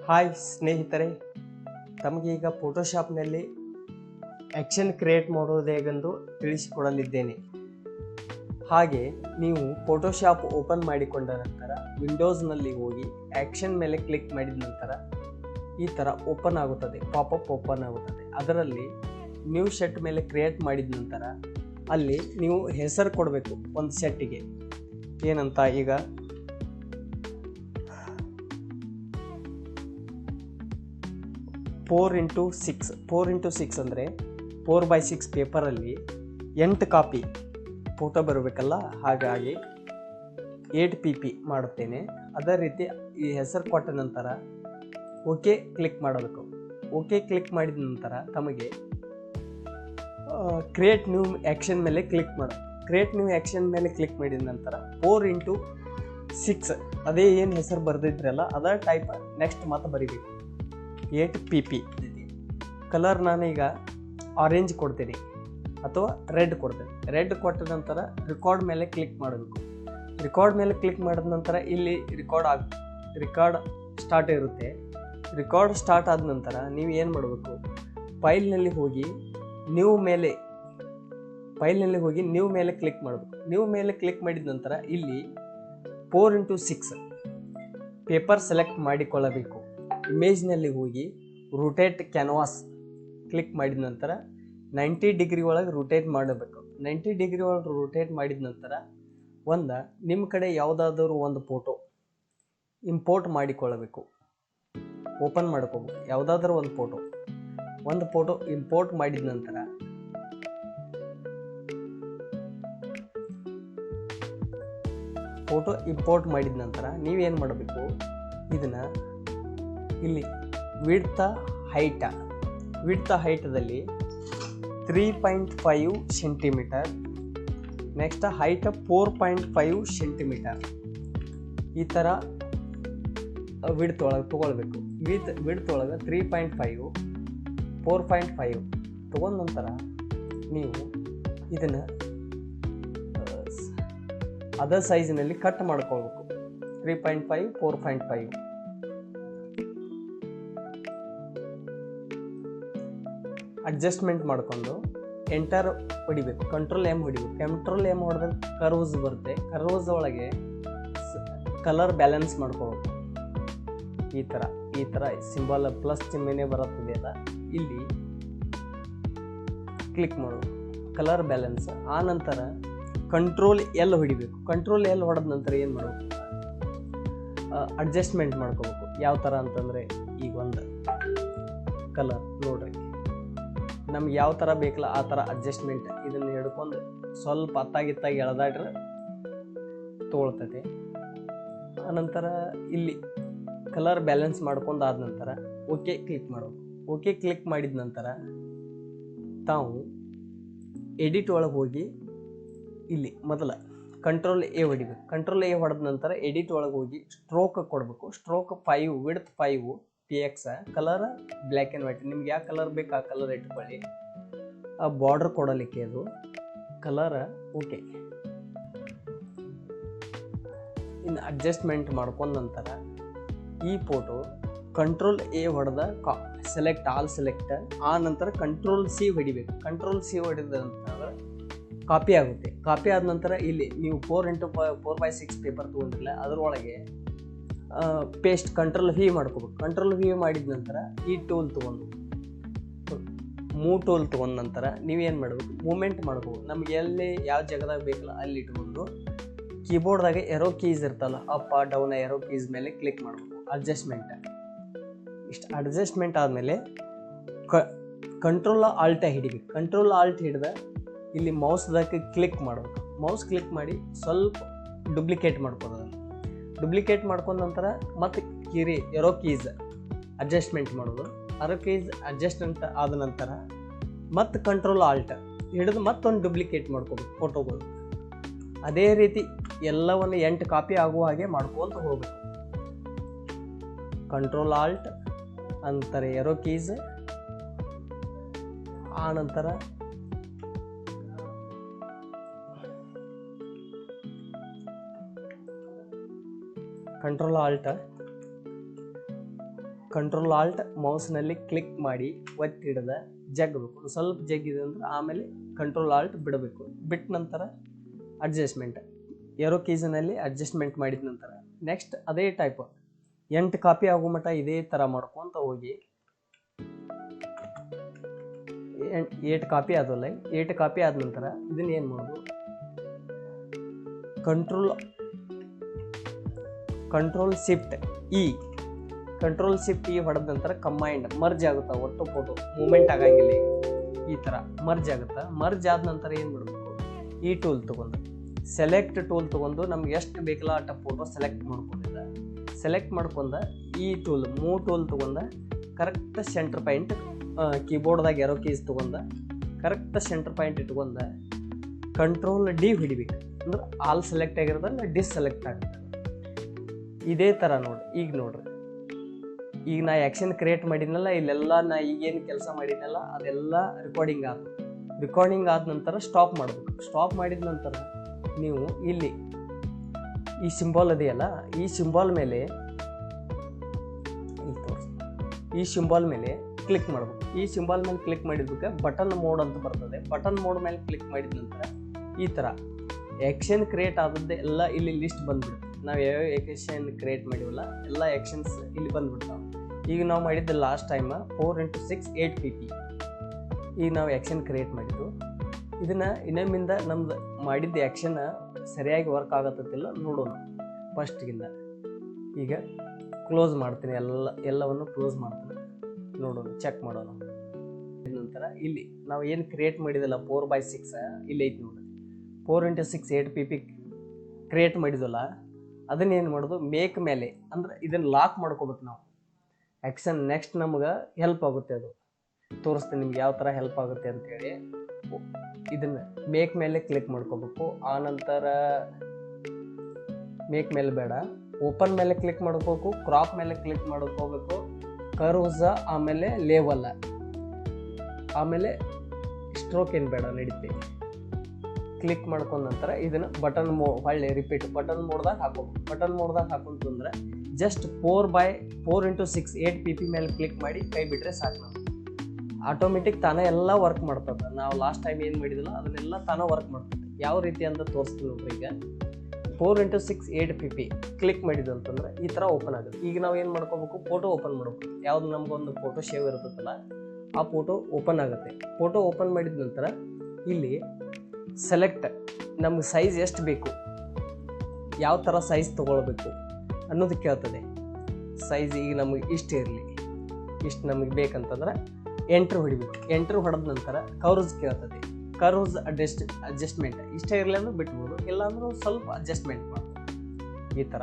Hi ಸ್ನೇಹಿತರೆ, ತಮಗೀಗ ಫೋಟೋಶಾಪ್ನಲ್ಲಿ action create ಮಾಡೋದು ಹೇಗೆಂದು ತಿಳಿಸಿಕೊಡಲಿದ್ದೇನೆ. ಹಾಗೆ ನೀವು ಫೋಟೋಶಾಪ್ ಓಪನ್ ಮಾಡಿಕೊಂಡ ನಂತರ ವಿಂಡೋಸ್ನಲ್ಲಿ ಹೋಗಿ ಆ್ಯಕ್ಷನ್ ಮೇಲೆ ಕ್ಲಿಕ್ ಮಾಡಿದ ನಂತರ ಈ ಥರ ಓಪನ್ ಆಗುತ್ತದೆ, ಪಾಪಪ್ ಓಪನ್ ಆಗುತ್ತದೆ. ಅದರಲ್ಲಿ ನ್ಯೂ ಸೆಟ್ ಮೇಲೆ ಕ್ರಿಯೇಟ್ ಮಾಡಿದ ನಂತರ ಅಲ್ಲಿ ನೀವು ಹೆಸರು ಕೊಡಬೇಕು ಒಂದು ಸೆಟ್ಟಿಗೆ. ಏನಂತ, ಈಗ 4x6 ಅಂದರೆ 4x6 ಪೇಪರಲ್ಲಿ 8 ಕಾಪಿ ಫೋಟೋ ಬರಬೇಕಲ್ಲ, ಹಾಗಾಗಿ 8 PP ಮಾಡುತ್ತೇನೆ. ಅದೇ ರೀತಿ ಈ ಹೆಸರು ಕೊಟ್ಟ ನಂತರ ಓಕೆ ಕ್ಲಿಕ್ ಮಾಡಬೇಕು. ಓಕೆ ಕ್ಲಿಕ್ ಮಾಡಿದ ನಂತರ ತಮಗೆ ಕ್ರಿಯೇಟ್ ನ್ಯೂ ಆ್ಯಕ್ಷನ್ ಮೇಲೆ ಕ್ಲಿಕ್ ಮಾಡಿ. ಕ್ರಿಯೇಟ್ ನ್ಯೂ ಆ್ಯಕ್ಷನ್ ಮೇಲೆ ಕ್ಲಿಕ್ ಮಾಡಿದ ನಂತರ 4x6 ಅದೇ ಏನು ಹೆಸರು ಬರೆದಿದ್ರಲ್ಲ ಅದೇ ಟೈಪ್ ನೆಕ್ಸ್ಟ್ ಮತ್ತೆ ಬರೀಬೇಕು. 8 PP ಕಲರ್ ನಾನೀಗ ಆರೆಂಜ್ ಕೊಡ್ತೀನಿ ಅಥವಾ ರೆಡ್ ಕೊಡ್ತೇನೆ. ರೆಡ್ ಕೊಟ್ಟ ನಂತರ ರೆಕಾರ್ಡ್ ಮೇಲೆ ಕ್ಲಿಕ್ ಮಾಡಬೇಕು. ರೆಕಾರ್ಡ್ ಮೇಲೆ ಕ್ಲಿಕ್ ಮಾಡಿದ ನಂತರ ಇಲ್ಲಿ ರೆಕಾರ್ಡ್ ಸ್ಟಾರ್ಟ್ ಇರುತ್ತೆ. ರೆಕಾರ್ಡ್ ಸ್ಟಾರ್ಟ್ ಆದ ನಂತರ ನೀವು ಏನು ಮಾಡಬೇಕು, ಫೈಲ್ನಲ್ಲಿ ಹೋಗಿ ನ್ಯೂ ಮೇಲೆ ಕ್ಲಿಕ್ ಮಾಡಬೇಕು. ನ್ಯೂ ಮೇಲೆ ಕ್ಲಿಕ್ ಮಾಡಿದ ನಂತರ ಇಲ್ಲಿ 4x6 ಪೇಪರ್ ಸೆಲೆಕ್ಟ್ ಮಾಡಿಕೊಳ್ಳಬೇಕು. ಇಮೇಜ್ನಲ್ಲಿ ಹೋಗಿ ರೋಟೇಟ್ ಕ್ಯಾನ್ವಾಸ್ ಕ್ಲಿಕ್ ಮಾಡಿದ ನಂತರ 90 ಡಿಗ್ರಿ ಒಳಗೆ ರೋಟೇಟ್ ಮಾಡಬೇಕು. 90 ಡಿಗ್ರಿ ಒಳಗೆ ರೋಟೇಟ್ ಮಾಡಿದ ನಂತರ ನಿಮ್ಮ ಕಡೆ ಯಾವುದಾದರೂ ಒಂದು ಫೋಟೋ ಇಂಪೋರ್ಟ್ ಮಾಡಿಕೊಳ್ಳಬೇಕು. ಓಪನ್ ಮಾಡ್ಕೋಬೇಕು. ಯಾವುದಾದ್ರೂ ಒಂದು ಫೋಟೋ ಇಂಪೋರ್ಟ್ ಮಾಡಿದ ನಂತರ ನೀವೇನು ಮಾಡಬೇಕು, ಇದನ್ನ ಇಲ್ಲಿ ವಿಡ್ತ್ ಹೈಟದಲ್ಲಿ 3.5 ಸೆಂಟಿಮೀಟರ್, ನೆಕ್ಸ್ಟ್ ಹೈಟ್ 4.5 ಸೆಂಟಿಮೀಟರ್ ಈ ಥರ ವಿಡ್ತ್ ಒಳಗೆ ತೊಗೊಳ್ಬೇಕು. ವಿಡ್ತ್ ಒಳಗೆ 3.5 4.5 ತೊಗೊಂಡ ನಂತರ ನೀವು ಇದನ್ನು ಅದರ್ ಸೈಜ್ನಲ್ಲಿ ಕಟ್ ಮಾಡ್ಕೊಳ್ಬೇಕು. 3.5 4.5 ಅಡ್ಜಸ್ಟ್ಮೆಂಟ್ ಮಾಡಿಕೊಂಡು ಎಂಟರ್ ಹೊಡಿಬೇಕು. ಕಂಟ್ರೋಲ್ ಎಮ್ ಹೊಡೆದ್ರೆ ಕರ್ವ್ಸ್ ಬರುತ್ತೆ. ಕರ್ವ್ಸ್ ಒಳಗೆ ಕಲರ್ ಬ್ಯಾಲೆನ್ಸ್ ಮಾಡ್ಕೋಬೇಕು. ಈ ಥರ ಸಿಂಬಲ್ ಪ್ಲಸ್ ಚಿಹ್ನೆ ಬರುತ್ತದೆ ಅಲ್ಲ, ಇಲ್ಲಿ ಕ್ಲಿಕ್ ಮಾಡೋದು ಕಲರ್ ಬ್ಯಾಲೆನ್ಸ್. ಆ ನಂತರ ಕಂಟ್ರೋಲ್ ಎಲ್ ಹೊಡಿಬೇಕು. ಕಂಟ್ರೋಲ್ ಎಲ್ ಹೊಡೆದ ನಂತರ ಏನು ಮಾಡಬೇಕು, ಅಡ್ಜಸ್ಟ್ಮೆಂಟ್ ಮಾಡ್ಕೋಬೇಕು. ಯಾವ ಥರ ಅಂತಂದರೆ, ಈಗ ಒಂದು ಕಲರ್ ನೋಡ್ರಿ, ನಮ್ಗೆ ಯಾವ ಥರ ಬೇಕಲ್ಲ ಆ ಥರ ಅಡ್ಜಸ್ಟ್ಮೆಂಟ್ ಇದನ್ನು ಹಿಡ್ಕೊಂಡು ಸ್ವಲ್ಪ ಅತ್ತಾಗಿತ್ತಾಗಿ ಎಳೆದಾಡ್ರೆ ತೊಗೊಳ್ತೈತೆ. ಆನಂತರ ಇಲ್ಲಿ ಕಲರ್ ಬ್ಯಾಲೆನ್ಸ್ ಮಾಡ್ಕೊಂಡಾದ ನಂತರ ಓಕೆ ಕ್ಲಿಕ್ ಮಾಡೋದು. ಓಕೆ ಕ್ಲಿಕ್ ಮಾಡಿದ ನಂತರ ತಾವು ಎಡಿಟ್ ಒಳಗೆ ಹೋಗಿ ಇಲ್ಲಿ ಮೊದಲ ಕಂಟ್ರೋಲ್ ಎ ಹೊಡಿಬೇಕು. ಕಂಟ್ರೋಲ್ ಎ ಹೊಡೆದ ನಂತರ ಎಡಿಟ್ ಒಳಗೆ ಹೋಗಿ ಸ್ಟ್ರೋಕ್ ಕೊಡಬೇಕು. Stroke 5 width 5 PX, colour black and white. ನಿಮ್ಗೆ ಯಾವ ಕಲರ್ ಬೇಕು ಆ ಕಲರ್ ಇಟ್ಕೊಳ್ಳಿ. ಆ ಬಾರ್ಡರ್ ಕೊಡಲಿಕ್ಕೆ ಅದು ಕಲರ್ ಓಕೆ. ಇನ್ನು ಅಡ್ಜಸ್ಟ್ಮೆಂಟ್ ಮಾಡ್ಕೊಂಡ ನಂತರ ಈ ಫೋಟೋ ಕಂಟ್ರೋಲ್ ಎ ಹೊಡೆದ ಆಲ್ ಸೆಲೆಕ್ಟ್. ಆ ನಂತರ ಕಂಟ್ರೋಲ್ C ಹೊಡಿಬೇಕು. ಕಂಟ್ರೋಲ್ C ಹೊಡೆದ ನಂತರ ಕಾಪಿ ಆಗುತ್ತೆ. ಕಾಪಿ ಆದ ನಂತರ ಇಲ್ಲಿ ನೀವು 4x4x6 ಪೇಪರ್ ತೊಗೊಂಡಿರಲ್ಲ, ಅದರೊಳಗೆ ಪೇಸ್ಟ್ ಕಂಟ್ರೋಲ್ V ಮಾಡ್ಕೋಬೇಕು. ಕಂಟ್ರೋಲ್ V ಮಾಡಿದ ನಂತರ ಈ ಟೂಲ್ ತೊಗೊಂಡು ತೊಗೊಂಡ ನಂತರ ನೀವೇನು ಮಾಡಬೇಕು, ಮೂಮೆಂಟ್ ಮಾಡ್ಬೋದು. ನಮ್ಗೆ ಎಲ್ಲಿ ಯಾವ ಜಾಗದಾಗ ಬೇಕಲ್ಲ ಅಲ್ಲಿ ಇಟ್ಕೊಂಡು ಕೀಬೋರ್ಡ್ದಾಗ ಎರೋ ಕೀಸ್ ಇರ್ತಲ್ಲ, ಅಪ್ ಡೌನ್ ಎರೋ ಕೀಸ್ ಮೇಲೆ ಕ್ಲಿಕ್ ಮಾಡಬೇಕು. ಇಷ್ಟು ಅಡ್ಜಸ್ಟ್ಮೆಂಟ್ ಆದಮೇಲೆ ಕಂಟ್ರೋಲ್ ಆಲ್ಟ್ ಹಿಡಿಬೇಕು. ಕಂಟ್ರೋಲ್ ಆಲ್ಟ್ ಹಿಡಿದ ಇಲ್ಲಿ ಮೌಸ್ದಾಗ ಕ್ಲಿಕ್ ಮಾಡಬೇಕು. ಮೌಸ್ ಕ್ಲಿಕ್ ಮಾಡಿ ಸ್ವಲ್ಪ ಡುಪ್ಲಿಕೇಟ್ ಮಾಡ್ಕೋದು. ಡುಪ್ಲಿಕೇಟ್ ಮಾಡ್ಕೊಂಡ ನಂತರ ಮತ್ತೆ ಎರೋ ಕೀಸ್ ಅಡ್ಜಸ್ಟ್ಮೆಂಟ್ ಮಾಡೋದು. ಎರೋ ಕೀಸ್ ಅಡ್ಜಸ್ಟ್ಮೆಂಟ್ ಆದ ನಂತರ ಮತ್ತೆ ಕಂಟ್ರೋಲ್ ಆಲ್ಟ್ ಹಿಡಿದು ಮತ್ತೊಂದು ಡುಪ್ಲಿಕೇಟ್ ಮಾಡ್ಕೋಬೇಕು ಫೋಟೋಗಳು. ಅದೇ ರೀತಿ ಎಲ್ಲವನ್ನು 8 ಕಾಪಿ ಆಗುವ ಹಾಗೆ ಮಾಡ್ಕೊಂತ ಹೋಗ್ಬೇಕು. ಕಂಟ್ರೋಲ್ ಆಲ್ಟ್ ಅಂತಾರೆ ಎರೋ ಕೀಸ್, ಆ ನಂತರ ಕಂಟ್ರೋಲ್ ಆಲ್ಟ್ ಕಂಟ್ರೋಲ್ ಆಲ್ಟ್ ಮೌಸ್ನಲ್ಲಿ ಕ್ಲಿಕ್ ಮಾಡಿ ಒತ್ತಿ ಹಿಡ್ದ ಜಗ್ಬೇಕು, ಸ್ವಲ್ಪ ಜಗ್ಗಿದೆ ಅಂದ್ರೆ ಆಮೇಲೆ ಕಂಟ್ರೋಲ್ ಆಲ್ಟ್ ಬಿಡಬೇಕು. ಬಿಟ್ಟ ನಂತರ ಅಡ್ಜಸ್ಟ್ಮೆಂಟ್ ಏರೋ ಕೀಸ್ನಲ್ಲಿ ಅಡ್ಜಸ್ಟ್ಮೆಂಟ್ ಮಾಡಿದ ನಂತರ ನೆಕ್ಸ್ಟ್ ಅದೇ ಟೈಪ್ 8 ಕಾಪಿ ಆಗೋ ಮಟ್ಟ ಇದೇ ಥರ ಮಾಡ್ಕೊತ ಹೋಗಿ 8 ಕಾಪಿ ಆದಲ್ಲ. 8 ಕಾಪಿ ಆದ ನಂತರ ಇದನ್ನ ಏನು ಮಾಡೋದು, ಕಂಟ್ರೋಲ್ ಶಿಫ್ಟ್ ಇ ಹೊಡೆದ ನಂತರ ಕಂಬೈಂಡ್ ಮರ್ಜ್ ಆಗುತ್ತಾ, ಒಟ್ಟು ಫೋಟೋ ಮೂಮೆಂಟ್ ಆಗಂಗಿಲ್ಲ. ಈ ಥರ ಮರ್ಜ್ ಆಗುತ್ತಾ. ಮರ್ಜ್ ಆದ ನಂತರ ಏನು ಮಾಡಬೇಕು, ಈ ಟೂಲ್ ತೊಗೊಂಡು ಸೆಲೆಕ್ಟ್ ಟೂಲ್ ತೊಗೊಂಡು ನಮ್ಗೆ ಎಷ್ಟು ಬೇಕಲ್ಲ ಅಟ್ಟ ಫೋಟೋ ಸೆಲೆಕ್ಟ್ ಮಾಡ್ಕೊಂಡಿದ್ದ. ಸೆಲೆಕ್ಟ್ ಮಾಡ್ಕೊಂಡ ಈ ಟೂಲ್ ಟೂಲ್ ತೊಗೊಂಡ ಕರೆಕ್ಟ್ ಸೆಂಟರ್ ಪಾಯಿಂಟ್, ಕೀಬೋರ್ಡ್ದಾಗ ಎರೋ ಕೀಸ್ ತೊಗೊಂಡ ಕರೆಕ್ಟ್ ಸೆಂಟರ್ ಪಾಯಿಂಟ್ ಇಟ್ಕೊಂಡ ಕಂಟ್ರೋಲ್ ಡಿ ಹೊಡಿಬೇಕು. ಅಂದ್ರೆ ಆಲ್ ಸೆಲೆಕ್ಟ್ ಆಗಿರೋದಲ್ಲ ಡಿಸ್ಸೆಲೆಕ್ಟ್ ಆಗುತ್ತೆ. ಇದೇ ಥರ ಈಗ ನೋಡ್ರಿ, ಈಗ ನಾ ಆ್ಯಕ್ಷನ್ ಕ್ರಿಯೇಟ್ ಮಾಡಿದ್ನಲ್ಲ, ಇಲ್ಲೆಲ್ಲ ನಾ ಈಗೇನು ಕೆಲಸ ಮಾಡಿದ್ನಲ್ಲ ಅದೆಲ್ಲ ರೆಕಾರ್ಡಿಂಗ್ ಆದ ನಂತರ ಸ್ಟಾಪ್ ಮಾಡಬೇಕು. ಸ್ಟಾಪ್ ಮಾಡಿದ ನಂತರ ನೀವು ಇಲ್ಲಿ ಈ ಸಿಂಬಾಲ್ ಇದೆಯಲ್ಲ, ಈ ಸಿಂಬಾಲ್ ಮೇಲೆ ಕ್ಲಿಕ್ ಮಾಡಬೇಕು. ಈ ಸಿಂಬಾಲ್ ಮೇಲೆ ಕ್ಲಿಕ್ ಮಾಡಿದ್ದಕ್ಕೆ ಬಟನ್ ಮೋಡ್ ಅಂತ ಬರ್ತದೆ. ಬಟನ್ ಮೋಡ್ ಮೇಲೆ ಕ್ಲಿಕ್ ಮಾಡಿದ ನಂತರ ಈ ಥರ ಆ್ಯಕ್ಷನ್ ಕ್ರಿಯೇಟ್ ಆದದ್ದೇ ಎಲ್ಲ ಇಲ್ಲಿ ಲಿಸ್ಟ್ ಬಂದ್ಬಿಡುತ್ತೆ. ನಾವು ಯಾವ್ಯಾವ ಆ್ಯಕ್ಷನ್ ಕ್ರಿಯೇಟ್ ಮಾಡಿವಲ್ಲ ಎಲ್ಲ ಆ್ಯಕ್ಷನ್ಸ್ ಇಲ್ಲಿ ಬಂದ್ಬಿಡ್ತಾವೆ. ಈಗ ನಾವು ಮಾಡಿದ್ದು ಲಾಸ್ಟ್ ಟೈಮ್ 4x6 8 pp. ಈಗ ನಾವು ಆ್ಯಕ್ಷನ್ ಕ್ರಿಯೇಟ್ ಮಾಡಿದ್ದು ಇದನ್ನು ಇನ್ನೊಮ್ಮಿಂದ ನಮ್ದು ಮಾಡಿದ್ದ ಆ್ಯಕ್ಷನ್ ಸರಿಯಾಗಿ ವರ್ಕ್ ಆಗತ್ತಿಲ್ಲ ನೋಡೋಣ. ಫಸ್ಟ್ಗಿಂದ ಈಗ ಕ್ಲೋಸ್ ಮಾಡ್ತೀನಿ, ಎಲ್ಲವನ್ನು ಕ್ಲೋಸ್ ಮಾಡ್ತೀನಿ, ನೋಡೋಣ, ಚೆಕ್ ಮಾಡೋಣ. ನಂತರ ಇಲ್ಲಿ ನಾವು ಏನು ಕ್ರಿಯೇಟ್ ಮಾಡಿದಲ್ಲ 4x6 ಇಲ್ಲಿ ಐತಿ ನೋಡಿ, 4x6 8 pp ಕ್ರಿಯೇಟ್ ಮಾಡಿದ್ವಲ್ಲ ಅದನ್ನೇನು ಮಾಡೋದು, ಮೇಕ್ ಮೇಲೆ ಅಂದ್ರೆ ಇದನ್ನು ಲಾಕ್ ಮಾಡ್ಕೋಬೇಕು ನಾವು. ಆ್ಯಕ್ಷನ್ ನೆಕ್ಸ್ಟ್ ನಮ್ಗೆ ಹೆಲ್ಪ್ ಆಗುತ್ತೆ, ಅದು ತೋರಿಸ್ತೀನಿ ನಿಮ್ಗೆ ಯಾವ ಥರ ಹೆಲ್ಪ್ ಆಗುತ್ತೆ ಅಂತೇಳಿ. ಇದನ್ನು ಮೇಕ್ ಮೇಲೆ ಕ್ಲಿಕ್ ಮಾಡ್ಕೋಬೇಕು. ಆನಂತರ ಮೇಕ್ ಮೇಲೆ ಬೇಡ, ಓಪನ್ ಮೇಲೆ ಕ್ಲಿಕ್ ಮಾಡ್ಕೋಬೇಕು, ಕ್ರಾಪ್ ಮೇಲೆ ಕ್ಲಿಕ್ ಮಾಡ್ಕೋಬೇಕು, ಕರ್ವ್ಸ, ಆಮೇಲೆ ಲೇವಲ್, ಆಮೇಲೆ ಸ್ಟ್ರೋಕ್ ಏನು ಬೇಡ ನಡೀತೆ. ಕ್ಲಿಕ್ ಮಾಡ್ಕೊಂಡ ನಂತರ ಇದನ್ನು ಬಟನ್ ಹೊಳ್ಳಿ ರಿಪೀಟ್ ಬಟನ್ ಮೋಡ್ದಾಗ ಹಾಕೋಬೇಕು. ಬಟನ್ ಮೋಡ್ದಾಗ ಹಾಕೊಂತಂದ್ರೆ ಜಸ್ಟ್ 4x6 8 pp ಮೇಲೆ ಕ್ಲಿಕ್ ಮಾಡಿ ಕೈ ಬಿಟ್ಟರೆ ಸಾಕು. ನಾವು ಆಟೋಮೆಟಿಕ್ ತಾನೇ ಎಲ್ಲ ವರ್ಕ್ ಮಾಡ್ತದೆ. ನಾವು ಲಾಸ್ಟ್ ಟೈಮ್ ಏನು ಮಾಡಿದಿಲ್ಲ ಅದನ್ನೆಲ್ಲ ತಾನೇ ವರ್ಕ್ ಮಾಡ್ತದೆ. ಯಾವ ರೀತಿ ಅಂತ ತೋರಿಸ್ತೀನಿ ನೋಡ್ರಿ. ಈಗ 4x6 8 pp ಕ್ಲಿಕ್ ಮಾಡಿದ್ದು ಅಂತಂದ್ರೆ ಈ ಥರ ಓಪನ್ ಆಗುತ್ತೆ. ಈಗ ನಾವು ಏನು ಮಾಡ್ಕೋಬೇಕು, ಫೋಟೋ ಓಪನ್ ಮಾಡ್ಬೇಕು. ಯಾವ್ದು ನಮ್ಗೊಂದು ಫೋಟೋ ಶೇವ್ ಇರ್ತದಲ್ಲ ಆ ಫೋಟೋ ಓಪನ್ ಆಗುತ್ತೆ. ಫೋಟೋ ಓಪನ್ ಮಾಡಿದ ನಂತರ ಇಲ್ಲಿ ಸೆಲೆಕ್ಟ್ ನಮ್ಗೆ ಸೈಜ್ ಎಷ್ಟು ಬೇಕು, ಯಾವ ಥರ ಸೈಜ್ ತೊಗೊಳ್ಬೇಕು ಅನ್ನೋದು ಕೇಳ್ತದೆ. ಸೈಜ್ ಈಗ ನಮಗೆ ಇಷ್ಟು ಇರಲಿ, ಇಷ್ಟು ನಮಗೆ ಬೇಕಂತಂದ್ರೆ ಎಂಟ್ರ್ ಹೊಡಿಬೇಕು. ಎಂಟ್ರ್ ಹೊಡೆದ ನಂತರ ಕರ್ವ್ಸ್ ಕೇಳ್ತದೆ. ಕರ್ವ್ಸ್ ಅಡ್ಜಸ್ಟ್ಮೆಂಟ್ ಇಷ್ಟೇ ಇರಲಿ ಅಂದ್ರೆ ಬಿಟ್ಬೋದು, ಇಲ್ಲಾಂದ್ರೆ ಸ್ವಲ್ಪ ಅಡ್ಜಸ್ಟ್ಮೆಂಟ್ ಮಾಡ್ಬೋದು. ಈ ಥರ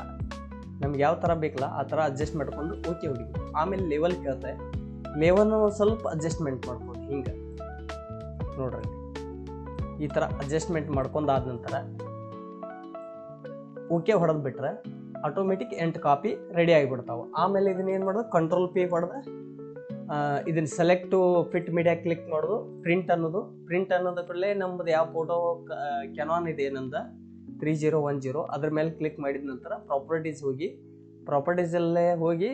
ನಮ್ಗೆ ಯಾವ ಥರ ಬೇಕಲ್ಲ ಆ ಥರ ಅಡ್ಜಸ್ಟ್ ಮಾಡ್ಕೊಂಡು ಓಕೆ ಹೊಡಿಬೇಕು. ಆಮೇಲೆ ಲೆವೆಲ್ ಕೇಳ್ತದೆ, ಲೆವೆಲ್ ಸ್ವಲ್ಪ ಅಡ್ಜಸ್ಟ್ಮೆಂಟ್ ಮಾಡ್ಬೋದು. ಹಿಂಗೆ ನೋಡ್ರಿ, ಈ ಥರ ಅಡ್ಜಸ್ಟ್ಮೆಂಟ್ ಮಾಡ್ಕೊಂಡಾದ ನಂತರ ಓಕೆ ಹೊಡೆದು ಬಿಟ್ರೆ ಆಟೋಮೆಟಿಕ್ 8 ಕಾಪಿ ರೆಡಿ ಆಗಿಬಿಡ್ತಾವೆ. ಆಮೇಲೆ ಇದನ್ನ ಏನು ಮಾಡೋದು, ಕಂಟ್ರೋಲ್ P ಹೊಡೆದು ಇದನ್ನ ಸೆಲೆಕ್ಟು ಫಿಟ್ ಮೀಡಿಯಾ ಕ್ಲಿಕ್ ಮಾಡೋದು. ಪ್ರಿಂಟ್ ಅನ್ನೋದು ಕೂಡಲೇ ನಮ್ಮದು ಯಾವ ಫೋಟೋ ಕ್ಯಾನಾನ್ ಇದೆ ನಮ್ದು 3010 ಅದ್ರ ಮೇಲೆ ಕ್ಲಿಕ್ ಮಾಡಿದ ನಂತರ ಪ್ರಾಪರ್ಟೀಸಲ್ಲೇ ಹೋಗಿ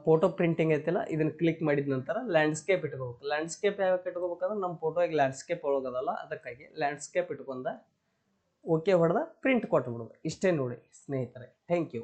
ಫೋಟೋ ಪ್ರಿಂಟಿಂಗ್ ಐತಿಲ್ಲ ಇದನ್ನು ಕ್ಲಿಕ್ ಮಾಡಿದ ನಂತರ ಲ್ಯಾಂಡ್ಸ್ಕೇಪ್ ಇಟ್ಕೋಬೇಕು. ಲ್ಯಾಂಡ್ಸ್ಕೇಪ್ ಯಾವಾಗ ಇಟ್ಕೋಬೇಕಂದ್ರೆ ನಮ್ಮ ಫೋಟೋಗೆ ಲ್ಯಾಂಡ್ಸ್ಕೇಪ್ ಒಳಗದಲ್ಲ, ಅದಕ್ಕಾಗಿ ಲ್ಯಾಂಡ್ಸ್ಕೇಪ್ ಇಟ್ಕೊಂಡ ಓಕೆ ಹೊಡೆದ ಪ್ರಿಂಟ್ ಕೊಟ್ಬಿಡೋದು. ಇಷ್ಟೇ ನೋಡಿ ಸ್ನೇಹಿತರೆ. Thank you.